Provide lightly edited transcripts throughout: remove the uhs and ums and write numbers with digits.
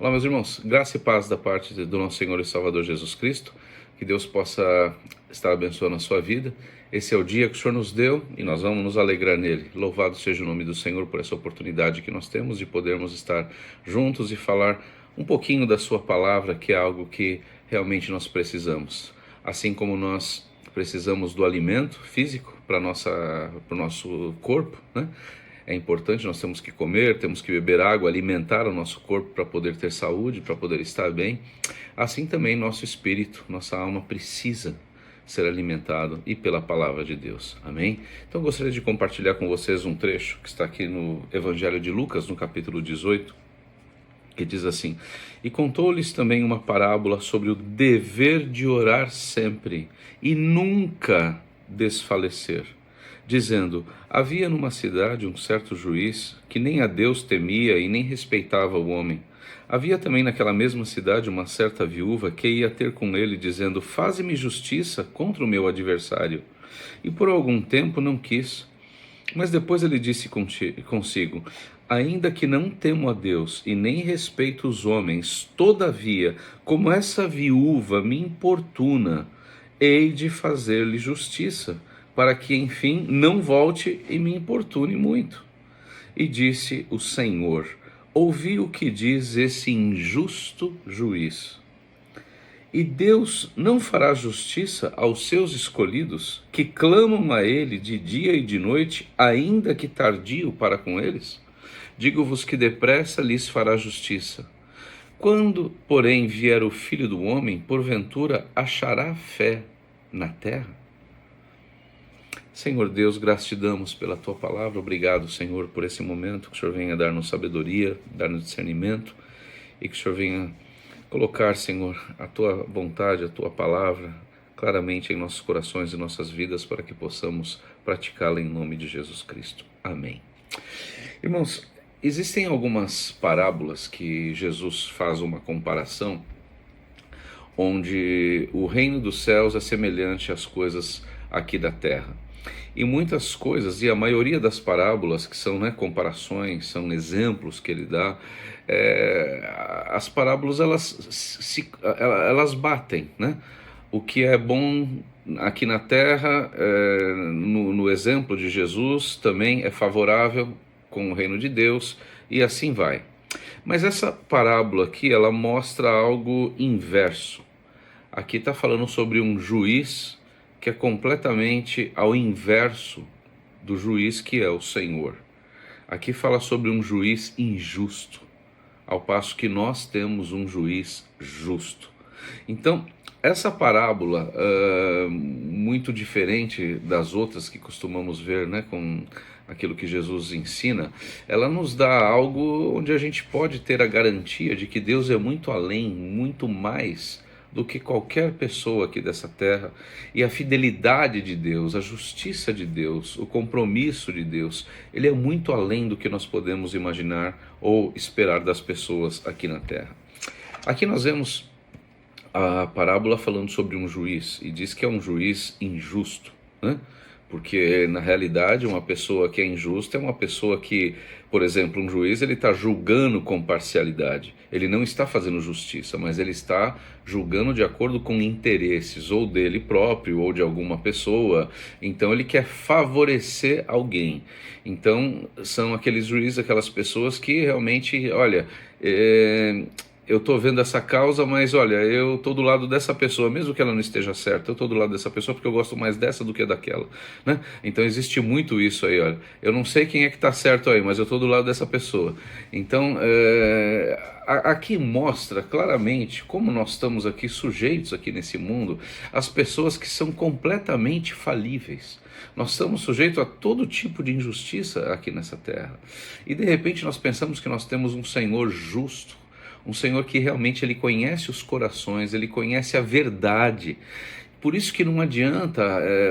Olá, meus irmãos, graça e paz da parte do nosso Senhor e Salvador Jesus Cristo, que Deus possa estar abençoando a sua vida. Esse é o dia que o Senhor nos deu e nós vamos nos alegrar nele. Louvado seja o nome do Senhor por essa oportunidade que nós temos de podermos estar juntos e falar um pouquinho da sua palavra, que é algo que realmente nós precisamos. Assim como nós precisamos do alimento físico para o nosso corpo, né? É importante, nós temos que comer, temos que beber água, alimentar o nosso corpo para poder ter saúde, para poder estar bem. Assim também nosso espírito, nossa alma precisa ser alimentado e pela palavra de Deus. Amém? Então gostaria de compartilhar com vocês um trecho que está aqui no Evangelho de Lucas, no capítulo 18, que diz assim: E contou-lhes também uma parábola sobre o dever de orar sempre e nunca desfalecer, dizendo: Havia numa cidade um certo juiz que nem a Deus temia e nem respeitava o homem. Havia também naquela mesma cidade uma certa viúva que ia ter com ele, dizendo: Faze-me justiça contra o meu adversário. E por algum tempo não quis. Mas depois ele disse consigo: Ainda que não temo a Deus e nem respeito os homens, todavia, como essa viúva me importuna, hei de fazer-lhe justiça, para que enfim não volte e me importune muito. E disse o Senhor: Ouvi o que diz esse injusto juiz. E Deus não fará justiça aos seus escolhidos, que clamam a Ele de dia e de noite, ainda que tardio para com eles? Digo-vos que depressa lhes fará justiça. Quando, porém, vier o Filho do Homem, porventura achará fé na terra? Senhor Deus, graças te damos pela tua palavra. Obrigado, Senhor, por esse momento, que o Senhor venha dar-nos sabedoria, dar-nos discernimento, e que o Senhor venha colocar, Senhor, a tua vontade, a tua palavra claramente em nossos corações e nossas vidas, para que possamos praticá-la em nome de Jesus Cristo. Amém. Irmãos, existem algumas parábolas que Jesus faz uma comparação, onde o reino dos céus é semelhante às coisas aqui da terra. E muitas coisas, e a maioria das parábolas que são, comparações, são exemplos que ele dá, as parábolas elas batem, né? O que é bom aqui na terra, no exemplo de Jesus, também é favorável com o reino de Deus, e assim vai. Mas essa parábola aqui, ela mostra algo inverso. Aqui está falando sobre um juiz que é completamente ao inverso do juiz que é o Senhor. Aqui fala sobre um juiz injusto, ao passo que nós temos um juiz justo. Então, essa parábola, muito diferente das outras que costumamos ver, com aquilo que Jesus ensina, ela nos dá algo onde a gente pode ter a garantia de que Deus é muito além, muito mais do que qualquer pessoa aqui dessa terra, e a fidelidade de Deus, a justiça de Deus, o compromisso de Deus, ele é muito além do que nós podemos imaginar ou esperar das pessoas aqui na terra. Aqui nós vemos a parábola falando sobre um juiz, e diz que é um juiz injusto, né? Porque na realidade uma pessoa que é injusta é uma pessoa que, por exemplo, um juiz, ele está julgando com parcialidade. Ele não está fazendo justiça, mas ele está julgando de acordo com interesses ou dele próprio ou de alguma pessoa. Então ele quer favorecer alguém. Então são aqueles juízes, aquelas pessoas que realmente, olha, eu estou vendo essa causa, mas olha, eu estou do lado dessa pessoa, mesmo que ela não esteja certa, eu estou do lado dessa pessoa porque eu gosto mais dessa do que daquela, né? Então existe muito isso aí, olha, eu não sei quem é que está certo aí, mas eu estou do lado dessa pessoa. Então, aqui mostra claramente como nós estamos aqui sujeitos aqui nesse mundo às pessoas que são completamente falíveis. Nós estamos sujeitos a todo tipo de injustiça aqui nessa terra. E de repente nós pensamos que nós temos um Senhor justo, um Senhor que realmente ele conhece os corações, ele conhece a verdade. Por isso que não adianta,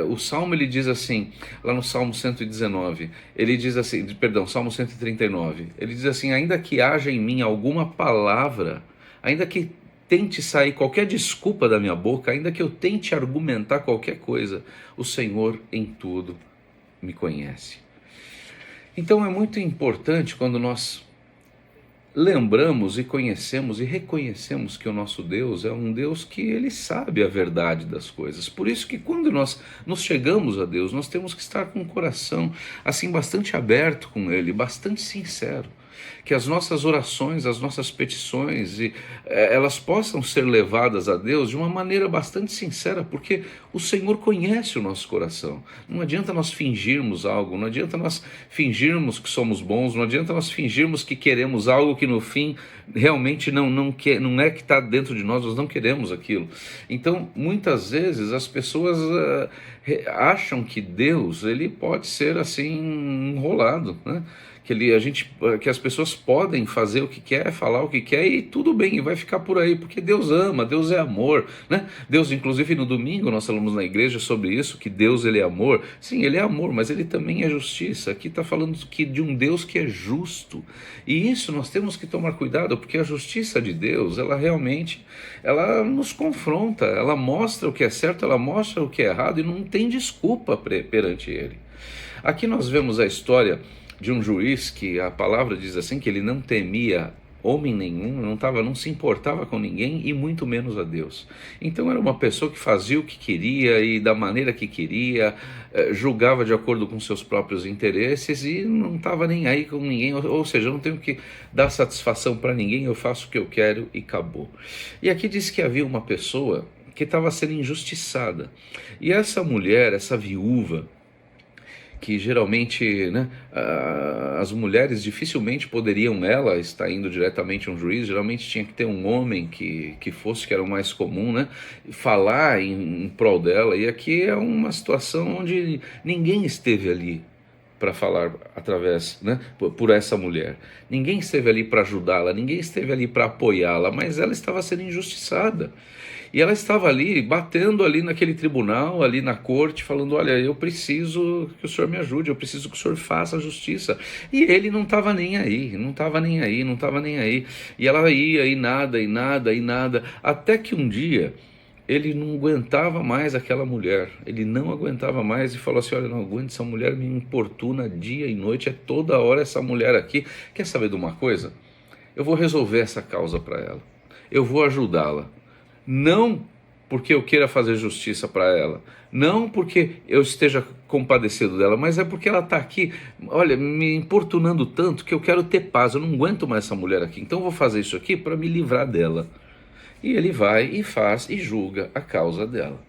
o Salmo ele diz assim, lá no Salmo 119, ele diz assim, perdão, Salmo 139, ele diz assim: ainda que haja em mim alguma palavra, ainda que tente sair qualquer desculpa da minha boca, ainda que eu tente argumentar qualquer coisa, o Senhor em tudo me conhece. Então é muito importante quando nós lembramos e conhecemos e reconhecemos que o nosso Deus é um Deus que ele sabe a verdade das coisas. Por isso que quando nós nos chegamos a Deus, nós temos que estar com o coração assim bastante aberto com ele, bastante sincero. Que as nossas orações, as nossas petições, elas possam ser levadas a Deus de uma maneira bastante sincera, porque o Senhor conhece o nosso coração. Não adianta nós fingirmos algo, não adianta nós fingirmos que somos bons, não adianta nós fingirmos que queremos algo que no fim realmente não é que está dentro de nós não queremos aquilo. Então, muitas vezes as pessoas acham que Deus ele pode ser assim enrolado, né? Que as pessoas podem fazer o que quer, falar o que quer e tudo bem, e vai ficar por aí, porque Deus ama, Deus é amor, né? Deus, inclusive no domingo nós falamos na igreja sobre isso, que Deus ele é amor. Sim, ele é amor, mas ele também é justiça. Aqui está falando de um Deus que é justo, e isso nós temos que tomar cuidado, porque a justiça de Deus, ela realmente, ela nos confronta, ela mostra o que é certo, ela mostra o que é errado, e não tem desculpa perante ele. Aqui nós vemos a história de um juiz que a palavra diz assim, que ele não temia homem nenhum, não se importava com ninguém e muito menos a Deus. Então era uma pessoa que fazia o que queria e da maneira que queria, julgava de acordo com seus próprios interesses e não estava nem aí com ninguém, ou seja, eu não tenho que dar satisfação para ninguém, eu faço o que eu quero e acabou. E aqui diz que havia uma pessoa que estava sendo injustiçada, e essa mulher, essa viúva, que geralmente, né, as mulheres dificilmente poderiam, ela estar indo diretamente a um juiz, geralmente tinha que ter um homem que era o mais comum, né, falar em prol dela, e aqui é uma situação onde ninguém esteve ali para falar através, né, por essa mulher. Ninguém esteve ali para ajudá-la, ninguém esteve ali para apoiá-la, mas ela estava sendo injustiçada. E ela estava ali, batendo ali naquele tribunal, ali na corte, falando, olha, eu preciso que o senhor me ajude, eu preciso que o senhor faça a justiça. E ele não estava nem aí, não estava nem aí, não estava nem aí. E ela ia, e nada, e nada, e nada, até que um dia ele não aguentava mais aquela mulher, ele não aguentava mais e falou assim, olha, não aguento, essa mulher me importuna dia e noite, é toda hora essa mulher aqui. Quer saber de uma coisa? Eu vou resolver essa causa para ela, eu vou ajudá-la. Não porque eu queira fazer justiça para ela, não porque eu esteja compadecido dela, mas é porque ela está aqui, olha, me importunando tanto que eu quero ter paz, eu não aguento mais essa mulher aqui, então eu vou fazer isso aqui para me livrar dela. E ele vai e faz e julga a causa dela.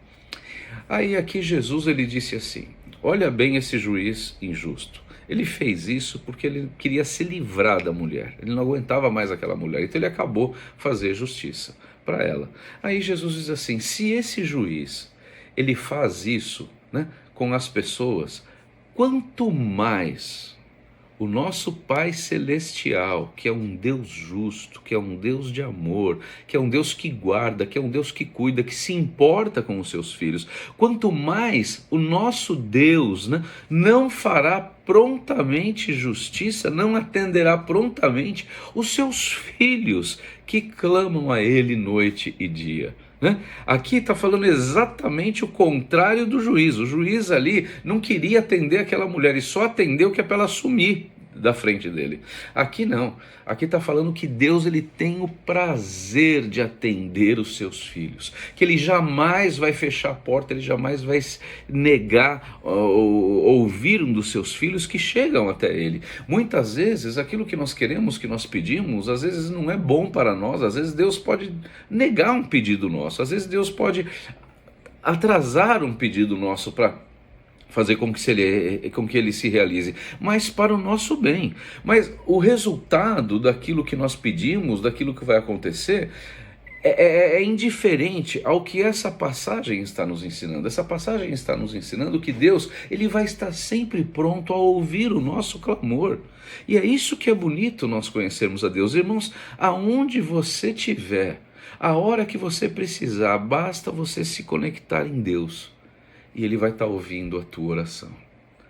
Aí aqui Jesus ele disse assim, olha bem esse juiz injusto. Ele fez isso porque ele queria se livrar da mulher, ele não aguentava mais aquela mulher, então ele acabou fazer justiça para ela. Aí Jesus diz assim, se esse juiz, ele faz isso, né, com as pessoas, quanto mais o nosso Pai Celestial, que é um Deus justo, que é um Deus de amor, que é um Deus que guarda, que é um Deus que cuida, que se importa com os seus filhos, quanto mais o nosso Deus, né, não fará prontamente justiça, não atenderá prontamente os seus filhos que clamam a Ele noite e dia. Aqui está falando exatamente o contrário do juiz. O juiz ali não queria atender aquela mulher e só atendeu que é para ela sumir da frente dele. Aqui não, aqui está falando que Deus ele tem o prazer de atender os seus filhos, que ele jamais vai fechar a porta, ele jamais vai negar ouvir um dos seus filhos que chegam até ele. Muitas vezes aquilo que nós queremos, que nós pedimos, às vezes não é bom para nós, às vezes Deus pode negar um pedido nosso, às vezes Deus pode atrasar um pedido nosso para fazer com que ele se realize, mas para o nosso bem. Mas o resultado daquilo que nós pedimos, daquilo que vai acontecer, é indiferente ao que essa passagem está nos ensinando. Essa passagem está nos ensinando que Deus ele vai estar sempre pronto a ouvir o nosso clamor. E é isso que é bonito nós conhecermos a Deus. Irmãos, aonde você estiver, a hora que você precisar, basta você se conectar em Deus. E Ele vai estar ouvindo a tua oração.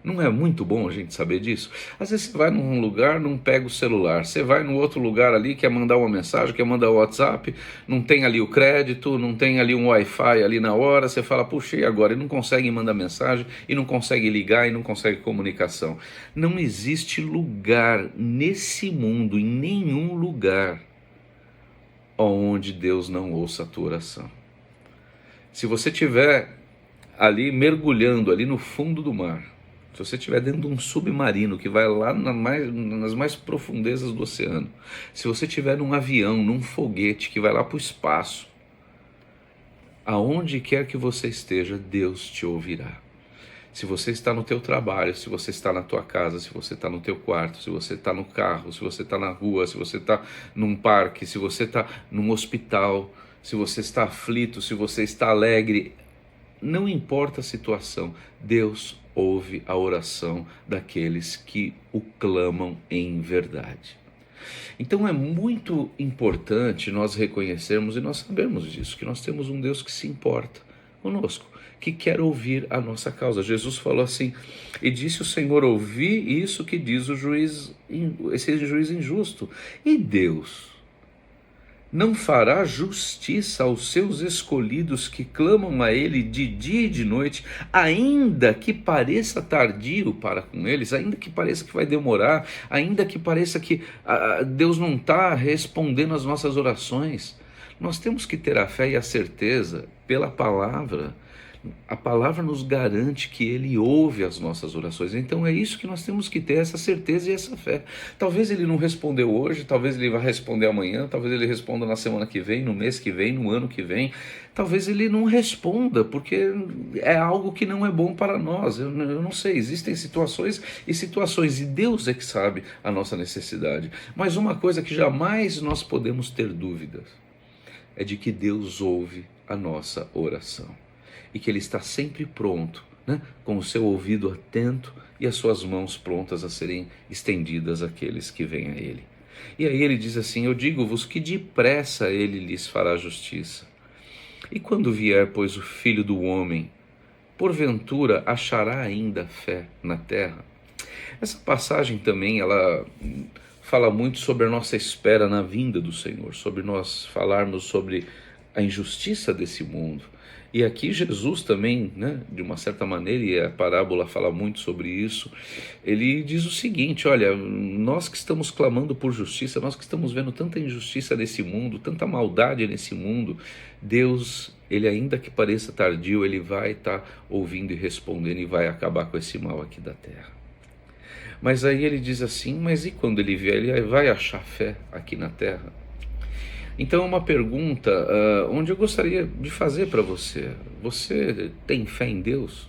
Não é muito bom a gente saber disso? Às vezes você vai num lugar, não pega o celular. Você vai no outro lugar ali, quer mandar uma mensagem, quer mandar o WhatsApp, não tem ali o crédito, não tem ali um Wi-Fi ali na hora. Você fala, puxa, e agora? E não consegue mandar mensagem, e não consegue ligar, e não consegue comunicação. Não existe lugar nesse mundo, em nenhum lugar, onde Deus não ouça a tua oração. Se você estiver ali mergulhando ali no fundo do mar, se você estiver dentro de um submarino que vai lá nas mais profundezas do oceano, se você estiver num avião, num foguete que vai lá para o espaço, aonde quer que você esteja, Deus te ouvirá. Se você está no teu trabalho, se você está na tua casa, se você está no teu quarto, se você está no carro, se você está na rua, se você está num parque, se você está num hospital, se você está aflito, se você está alegre, não importa a situação, Deus ouve a oração daqueles que o clamam em verdade. Então é muito importante nós reconhecermos e nós sabermos disso, que nós temos um Deus que se importa conosco, que quer ouvir a nossa causa. Jesus falou assim, e disse o Senhor, ouvi isso que diz o juiz, esse juiz injusto. E Deus não fará justiça aos seus escolhidos que clamam a Ele de dia e de noite, ainda que pareça tardio para com eles, ainda que pareça que vai demorar, ainda que pareça que Deus não está respondendo às nossas orações. Nós temos que ter a fé e a certeza pela palavra. A palavra nos garante que Ele ouve as nossas orações. Então é isso que nós temos que ter, essa certeza e essa fé. Talvez Ele não respondeu hoje, talvez Ele vá responder amanhã, talvez Ele responda na semana que vem, no mês que vem, no ano que vem. Talvez Ele não responda, porque é algo que não é bom para nós. Eu não sei, existem situações e situações, e Deus é que sabe a nossa necessidade. Mas uma coisa que jamais nós podemos ter dúvidas é de que Deus ouve a nossa oração. E que Ele está sempre pronto, né? Com o seu ouvido atento e as suas mãos prontas a serem estendidas àqueles que vêm a Ele. E aí Ele diz assim, eu digo-vos que depressa Ele lhes fará justiça. E quando vier, pois, o Filho do Homem, porventura achará ainda fé na terra? Essa passagem também, ela fala muito sobre a nossa espera na vinda do Senhor, sobre nós falarmos sobre a injustiça desse mundo. E aqui Jesus também, né, de uma certa maneira, e a parábola fala muito sobre isso, ele diz o seguinte, olha, nós que estamos clamando por justiça, nós que estamos vendo tanta injustiça nesse mundo, tanta maldade nesse mundo, Deus, Ele ainda que pareça tardio, Ele vai estar ouvindo e respondendo e vai acabar com esse mal aqui da terra. Mas aí ele diz assim, mas e quando Ele vier, Ele vai achar fé aqui na terra? Então, uma pergunta onde eu gostaria de fazer para você. Você tem fé em Deus?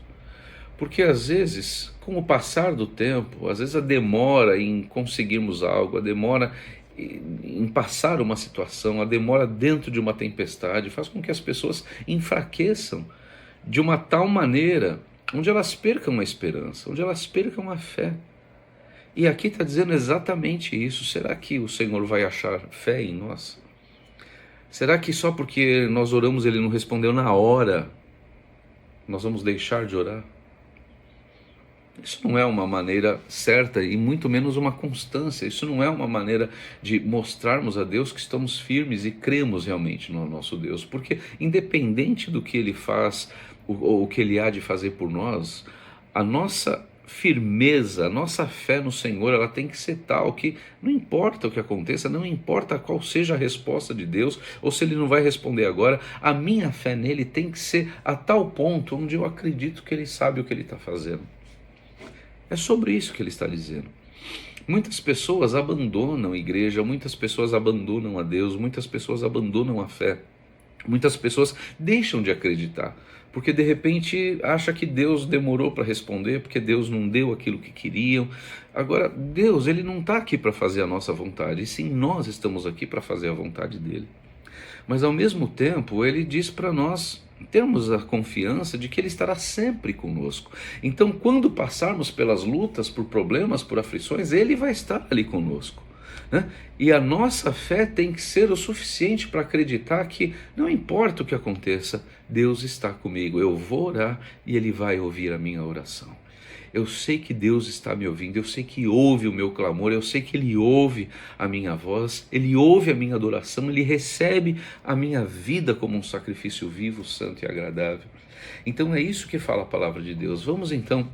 Porque às vezes, com o passar do tempo, às vezes a demora em conseguirmos algo, a demora em passar uma situação, a demora dentro de uma tempestade, faz com que as pessoas enfraqueçam de uma tal maneira, onde elas percam a esperança, onde elas percam a fé. E aqui está dizendo exatamente isso. Será que o Senhor vai achar fé em nós? Será que só porque nós oramos Ele não respondeu na hora, nós vamos deixar de orar? Isso não é uma maneira certa e muito menos uma constância. Isso não é uma maneira de mostrarmos a Deus que estamos firmes e cremos realmente no nosso Deus. Porque independente do que Ele faz ou o que Ele há de fazer por nós, a nossa firmeza, a nossa fé no Senhor, ela tem que ser tal que não importa o que aconteça, não importa qual seja a resposta de Deus, ou se Ele não vai responder agora, a minha fé nele tem que ser a tal ponto onde eu acredito que Ele sabe o que Ele está fazendo. É sobre isso que Ele está dizendo. Muitas pessoas abandonam a igreja, muitas pessoas abandonam a Deus, muitas pessoas abandonam a fé, muitas pessoas deixam de acreditar, porque de repente acha que Deus demorou para responder, porque Deus não deu aquilo que queriam. Agora, Deus, Ele não está aqui para fazer a nossa vontade, e sim nós estamos aqui para fazer a vontade dEle. Mas ao mesmo tempo, Ele diz para nós termos a confiança de que Ele estará sempre conosco. Então, quando passarmos pelas lutas, por problemas, por aflições, Ele vai estar ali conosco, né? E a nossa fé tem que ser o suficiente para acreditar que não importa o que aconteça, Deus está comigo, eu vou orar e Ele vai ouvir a minha oração. eu sei que Deus está me ouvindo, eu sei que ouve o meu clamor, eu sei que Ele ouve a minha voz, Ele ouve a minha adoração, Ele recebe a minha vida como um sacrifício vivo, santo e agradável. Então é isso que fala a palavra de Deus. Vamos então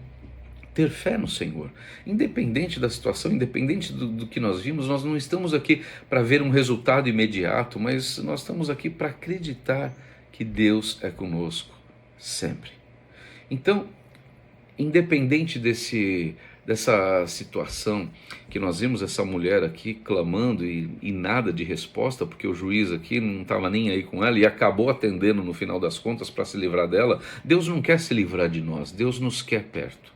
ter fé no Senhor, independente da situação, independente do que nós vimos. Nós não estamos aqui para ver um resultado imediato, mas nós estamos aqui para acreditar que Deus é conosco sempre. Então, independente dessa situação que nós vimos essa mulher aqui clamando e nada de resposta, porque o juiz aqui não estava nem aí com ela e acabou atendendo no final das contas para se livrar dela. Deus não quer se livrar de nós, Deus nos quer perto.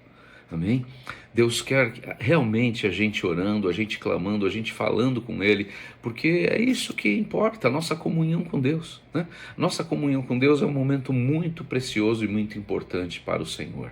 Amém? Deus quer realmente a gente orando, a gente clamando, a gente falando com Ele, porque é isso que importa, a nossa comunhão com Deus, né? Nossa comunhão com Deus é um momento muito precioso e muito importante para o Senhor.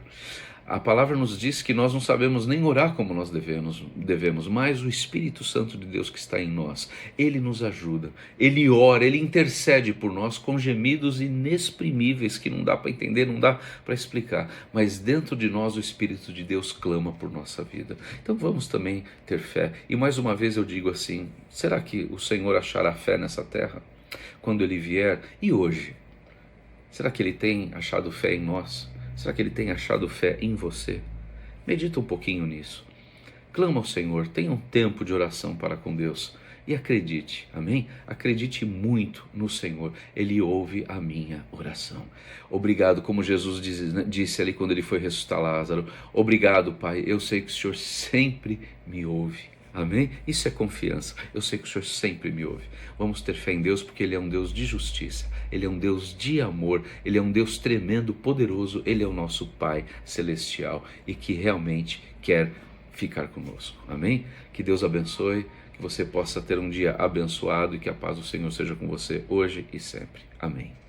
A palavra nos diz que nós não sabemos nem orar como nós devemos, mas o Espírito Santo de Deus que está em nós, Ele nos ajuda, Ele ora, Ele intercede por nós com gemidos inexprimíveis que não dá para entender, não dá para explicar, mas dentro de nós o Espírito de Deus clama por nossa vida. Então vamos também ter fé. E mais uma vez eu digo assim, será que o Senhor achará fé nessa terra quando Ele vier? E hoje? Será que Ele tem achado fé em nós? Será que Ele tem achado fé em você? Medita um pouquinho nisso. Clama ao Senhor, tenha um tempo de oração para com Deus e acredite, amém? Acredite muito no Senhor, Ele ouve a minha oração. Obrigado, como Jesus disse ali quando Ele foi ressuscitar Lázaro. Obrigado, Pai, eu sei que o Senhor sempre me ouve. Amém? Isso é confiança. Eu sei que o Senhor sempre me ouve. Vamos ter fé em Deus porque Ele é um Deus de justiça. Ele é um Deus de amor. Ele é um Deus tremendo, poderoso. Ele é o nosso Pai celestial e que realmente quer ficar conosco. Amém? Que Deus abençoe, que você possa ter um dia abençoado e que a paz do Senhor seja com você hoje e sempre. Amém.